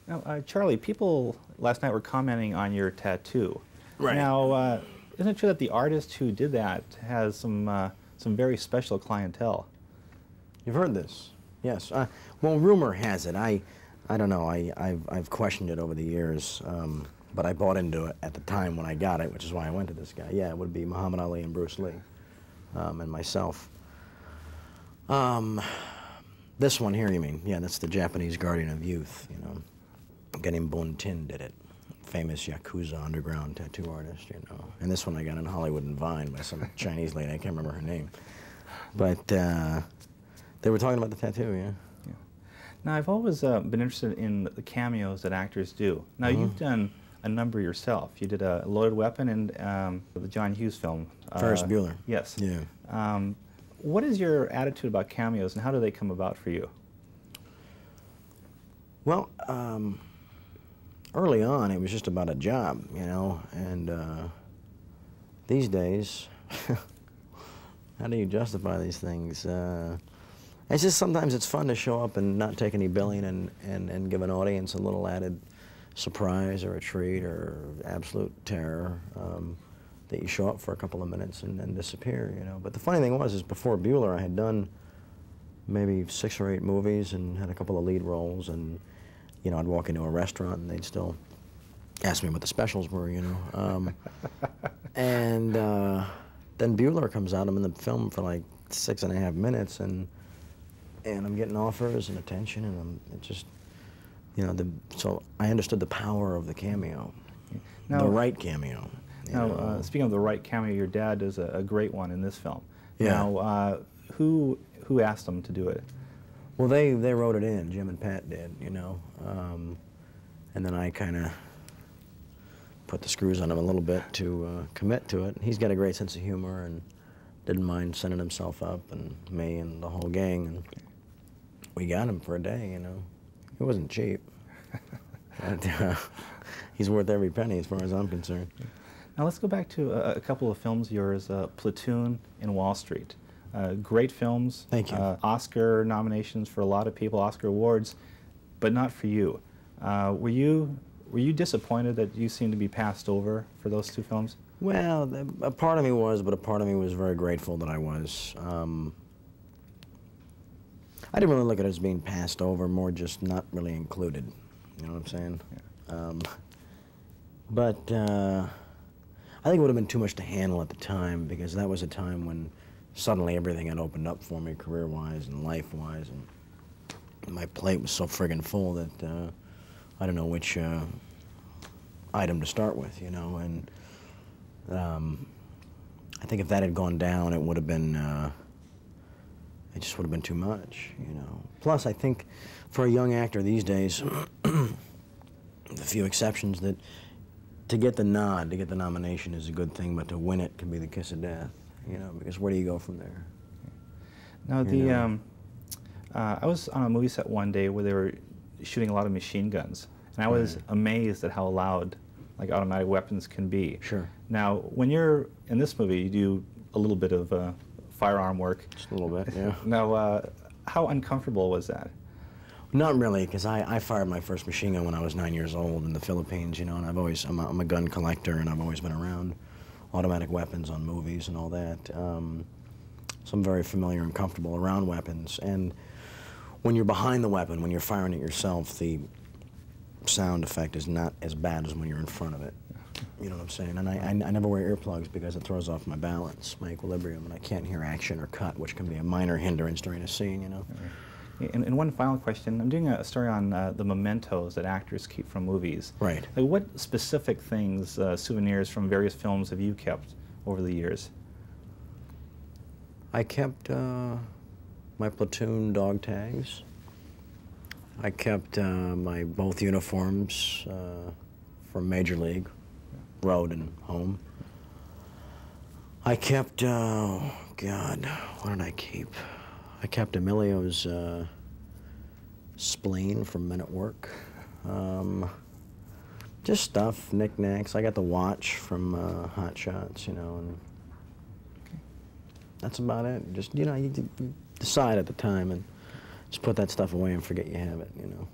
Now, Charlie, people last night were commenting on your tattoo. Right. Now, isn't it true that the artist who did that has some very special clientele? You've heard this, yes. Well, rumor has it. I don't know. I've questioned it over the years, but I bought into it at the time when I got it, which is why I went to this guy. Yeah, it would be Muhammad Ali and Bruce Lee, and myself. This one here, you mean? Yeah, that's the Japanese guardian of youth. You know, a guy named Bontin did it. Famous Yakuza underground tattoo artist, you know. And this one I got in Hollywood and Vine by some Chinese lady. I can't remember her name. But they were talking about the tattoo, yeah. Yeah. Now, I've always been interested in the cameos that actors do. Now, you've done a number yourself. You did a Loaded Weapon and the John Hughes film. Ferris Bueller. Yes. Yeah. What is your attitude about cameos, and how do they come about for you? Well, early on, it was just about a job, you know, and these days, how do you justify these things? It's just sometimes it's fun to show up and not take any billing and give an audience a little added surprise or a treat or absolute terror. That you show up for a couple of minutes and then disappear, you know. But the funny thing was, is before Bueller, I had done maybe 6 or 8 movies and had a couple of lead roles, and you know, I'd walk into a restaurant and they'd still ask me what the specials were, you know. And then Bueller comes out. I'm in the film for like 6.5 minutes, and I'm getting offers and attention, and it just, you know, so I understood the power of the cameo, the right cameo. Now, speaking of the right cameo, your dad does a great one in this film. Yeah. Now, who asked him to do it? Well, they wrote it in. Jim and Pat did, you know. And then I kind of put the screws on him a little bit to commit to it. He's got a great sense of humor and didn't mind sending himself up, and me and the whole gang. And we got him for a day, you know. It wasn't cheap. But, he's worth every penny as far as I'm concerned. Now let's go back to a couple of films of yours, Platoon and Wall Street. Great films. Thank you. Oscar nominations for a lot of people, Oscar awards, but not for you. Were you disappointed that you seemed to be passed over for those 2 films? Well, a part of me was, but a part of me was very grateful that I was. I didn't really look at it as being passed over, more just not really included. You know what I'm saying? Yeah. But I think it would have been too much to handle at the time, because that was a time when suddenly everything had opened up for me career-wise and life-wise, and my plate was so friggin' full that I don't know which item to start with, you know. And I think if that had gone down, it would have been, it just would have been too much, you know. Plus, I think for a young actor these days, a few exceptions, that to get the nod, to get the nomination is a good thing, but to win it can be the kiss of death, you know, because where do you go from there? Now, I was on a movie set one day where they were shooting a lot of machine guns, and I was amazed at how loud, like, automatic weapons can be. Sure. Now, when you're in this movie, you do a little bit of firearm work. Just a little bit, yeah. Now, how uncomfortable was that? Not really, because I fired my first machine gun when I was 9 years old in the Philippines, you know, and I'm a gun collector, and I've always been around automatic weapons on movies and all that. So I'm very familiar and comfortable around weapons. And when you're behind the weapon, when you're firing it yourself, the sound effect is not as bad as when you're in front of it. You know what I'm saying? And I never wear earplugs because it throws off my balance, my equilibrium, and I can't hear action or cut, which can be a minor hindrance during a scene, you know. And one final question. I'm doing a story on the mementos that actors keep from movies. Right. Like, what specific things, souvenirs from various films have you kept over the years? I kept my platoon dog tags. I kept my both uniforms from Major League, road and home. I kept, oh God, what did I keep? I kept Emilio's spleen from Men at Work. Just stuff, knickknacks. I got the watch from Hot Shots, you know, and that's about it. Just, you know, you decide at the time and just put that stuff away and forget you have it, you know.